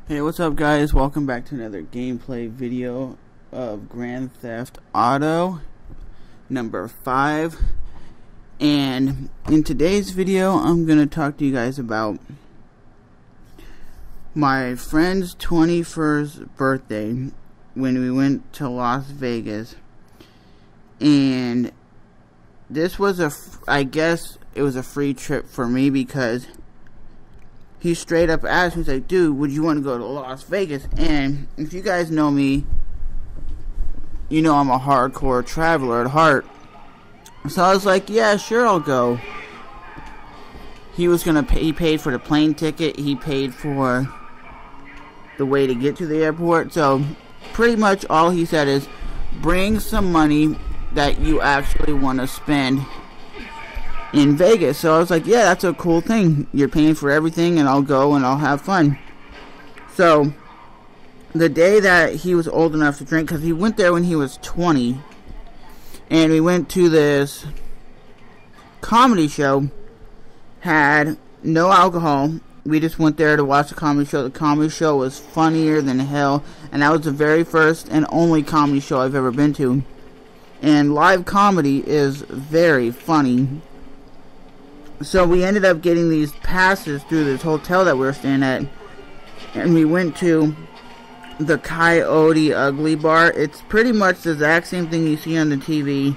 Hey, what's up guys? Welcome back to another gameplay video of Grand Theft Auto number 5. And in today's video, I'm going to talk to you guys about my friend's 21st birthday when we went to Las Vegas. And this was I guess it was a free trip for me because he straight up asked me, he's like, dude, would you want to go to Las Vegas? And if you guys know me, you know I'm a hardcore traveler at heart. So I was like, yeah, sure, I'll go. He was gonna pay, he paid for the plane ticket, he paid for the way to get to the airport. So pretty much all he said is, bring some money that you actually want to spend in Vegas. So I was like, yeah, that's a cool thing. You're paying for everything and I'll go and I'll have fun. So the day that he was old enough to drink, because he went there when he was 20, and we went to this comedy show, had no alcohol. We just went there to watch the comedy show. The comedy show was funnier than hell, and that was the very first and only comedy show I've ever been to. And live comedy is very funny. So we ended up getting these passes through this hotel that we were staying at, and we went to the Coyote Ugly Bar. It's pretty much the exact same thing you see on the TV,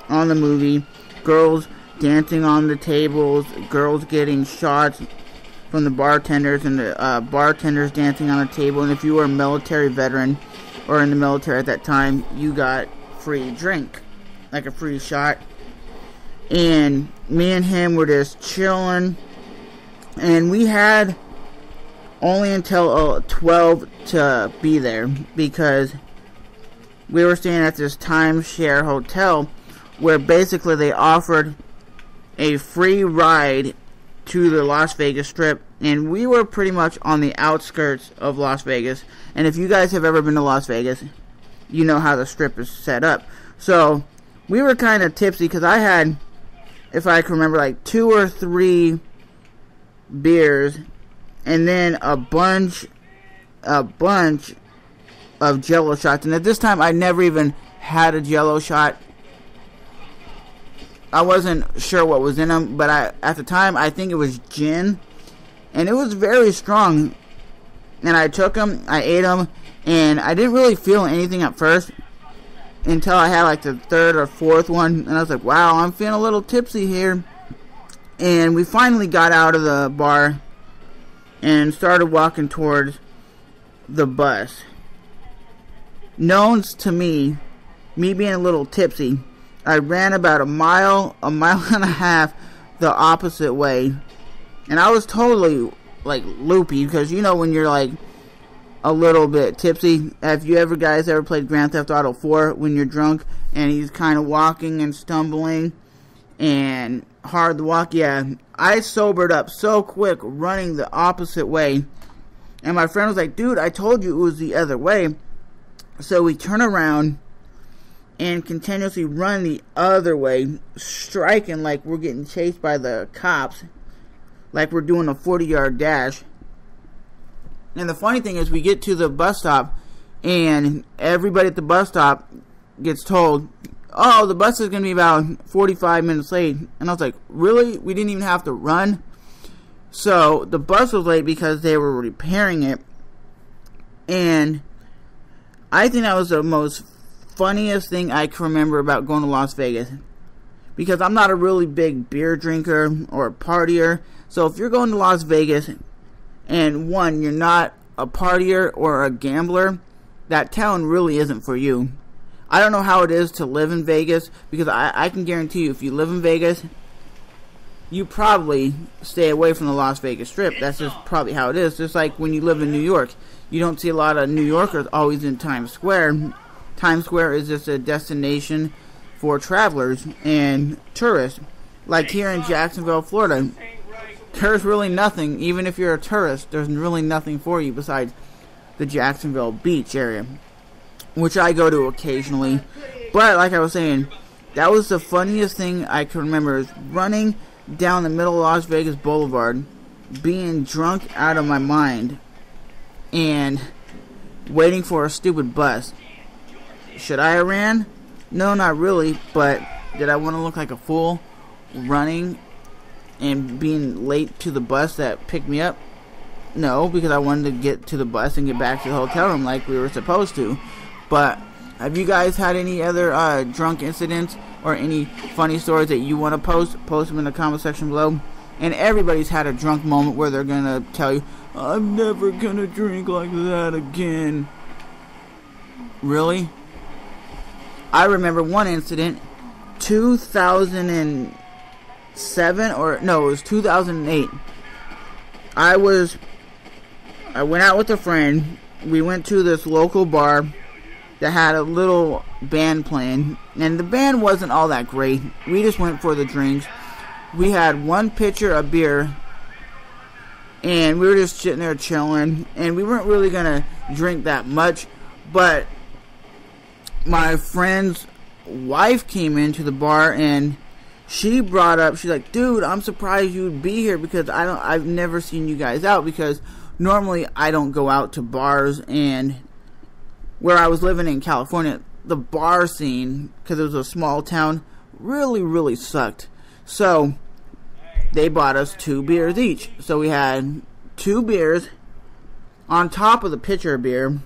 on the movie. Girls dancing on the tables, girls getting shots from the bartenders, and the bartenders dancing on the table. And if you were a military veteran or in the military at that time, you got free drink, like a free shot. And me and him were just chilling, and we had only until 12 to be there because we were staying at this timeshare hotel where basically they offered a free ride to the Las Vegas Strip, and we were pretty much on the outskirts of Las Vegas. And if you guys have ever been to Las Vegas, you know how the Strip is set up. So we were kind of tipsy because I had, if I can remember, like 2 or 3 beers, and then a bunch of Jello shots. And at this time, I never even had a Jello shot. I wasn't sure what was in them, but at the time, I think it was gin, and it was very strong. And I took them, I ate them, and I didn't really feel anything at first until I had like the 3rd or 4th one, and I was like, wow, I'm feeling a little tipsy here. And we finally got out of the bar and started walking towards the bus. Knowns to me being a little tipsy, I ran about a mile and a half the opposite way, and I was totally like loopy, because you know when you're like a little bit tipsy. Have you guys ever played Grand Theft Auto 4 when you're drunk and he's kind of walking and stumbling and hard to walk? Yeah, I sobered up so quick running the opposite way, and my friend was like, dude, I told you it was the other way. So we turn around and continuously run the other way, striking like we're getting chased by the cops, like we're doing a 40-yard dash. And the funny thing is, we get to the bus stop, and everybody at the bus stop gets told, oh, the bus is going to be about 45 minutes late. And I was like, really? We didn't even have to run? So the bus was late because they were repairing it. And I think that was the most funniest thing I can remember about going to Las Vegas, because I'm not a really big beer drinker or a partier. So if you're going to Las Vegas, and one, you're not a partier or a gambler, that town really isn't for you. I don't know how it is to live in Vegas, because I can guarantee you, if you live in Vegas, you probably stay away from the Las Vegas Strip. That's just probably how it is. Just like when you live in New York, you don't see a lot of New Yorkers always in Times Square. Times Square is just a destination for travelers and tourists. Like here in Jacksonville, Florida, there's really nothing. Even if you're a tourist, there's really nothing for you besides the Jacksonville beach area, which I go to occasionally. But like I was saying, that was the funniest thing I can remember, is running down the middle of Las Vegas Boulevard, being drunk out of my mind, and waiting for a stupid bus. Should I have ran? No, not really, but did I want to look like a fool running and being late to the bus that picked me up? No, because I wanted to get to the bus and get back to the hotel room like we were supposed to. But have you guys had any other drunk incidents or any funny stories that you want to post? Post them in the comment section below. And everybody's had a drunk moment where they're going to tell you, I'm never going to drink like that again. Really? I remember one incident, 2007, or no, it was 2008. I went out with a friend. We went to this local bar that had a little band playing, and the band wasn't all that great. We just went for the drinks. We had one pitcher of beer, and we were just sitting there chilling, and we weren't really gonna drink that much, but my friend's wife came into the bar, and she's like, dude, I'm surprised you would be here, because I've never seen you guys out, because normally I don't go out to bars. And where I was living in California, the bar scene, because it was a small town, really sucked. So they bought us 2 beers each. So we had 2 beers on top of the pitcher of beer.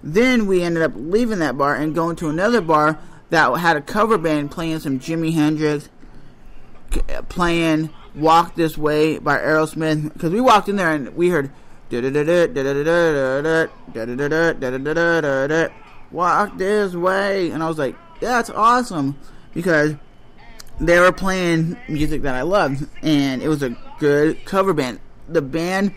Then we ended up leaving that bar and going to another bar that had a cover band playing some Jimi Hendrix, playing Walk This Way by Aerosmith. Because we walked in there and we heard Walk This Way, and I was like, that's awesome, because they were playing music that I loved, and it was a good cover band. The band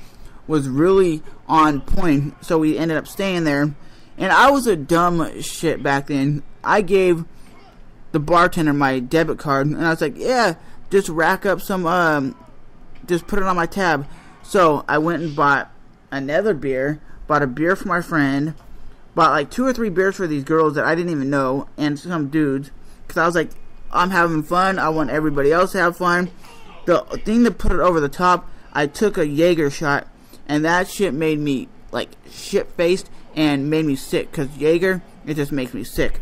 was really on point, so we ended up staying there. And I was a dumb shit back then. I gave the bartender my debit card, and I was like, yeah, just rack up some, just put it on my tab. So I went and bought another beer, bought a beer for my friend, bought like 2 or 3 beers for these girls that I didn't even know, and some dudes, because I was like, I'm having fun, I want everybody else to have fun. The thing that put it over the top, I took a Jaeger shot, and that shit made me like shit-faced and made me sick, because Jaeger, it just makes me sick.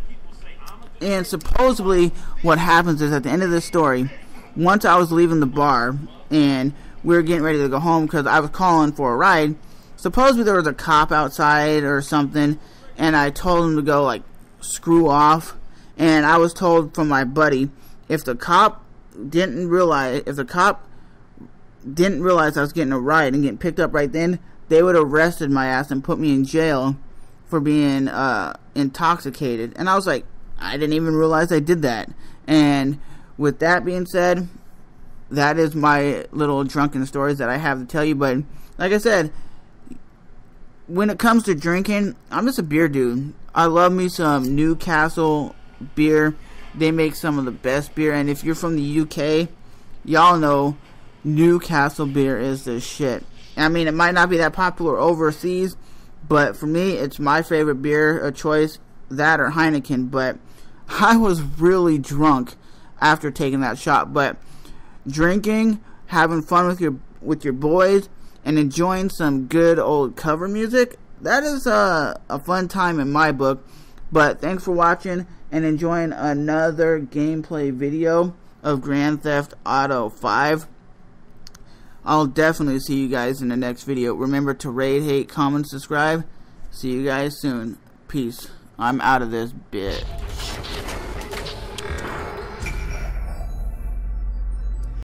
And supposedly what happens is, at the end of this story, once I was leaving the bar and we were getting ready to go home because I was calling for a ride, supposedly there was a cop outside or something, and I told him to go like screw off. And I was told from my buddy, if the cop didn't realize I was getting a ride and getting picked up right then, they would have arrested my ass and put me in jail for being intoxicated. And I was like, I didn't even realize I did that. And with that being said, that is my little drunken stories that I have to tell you. But like I said, when it comes to drinking, I'm just a beer dude. I love me some Newcastle beer. They make some of the best beer, and if you're from the UK, y'all know Newcastle beer is the shit. I mean, it might not be that popular overseas, but for me, it's my favorite beer of choice, that or Heineken. But I was really drunk after taking that shot. But drinking, having fun with your boys, and enjoying some good old cover music, that is a fun time in my book. But thanks for watching and enjoying another gameplay video of Grand Theft Auto 5. I'll definitely see you guys in the next video. Remember to rate, hate, comment, subscribe. See you guys soon. Peace. I'm out of this bit.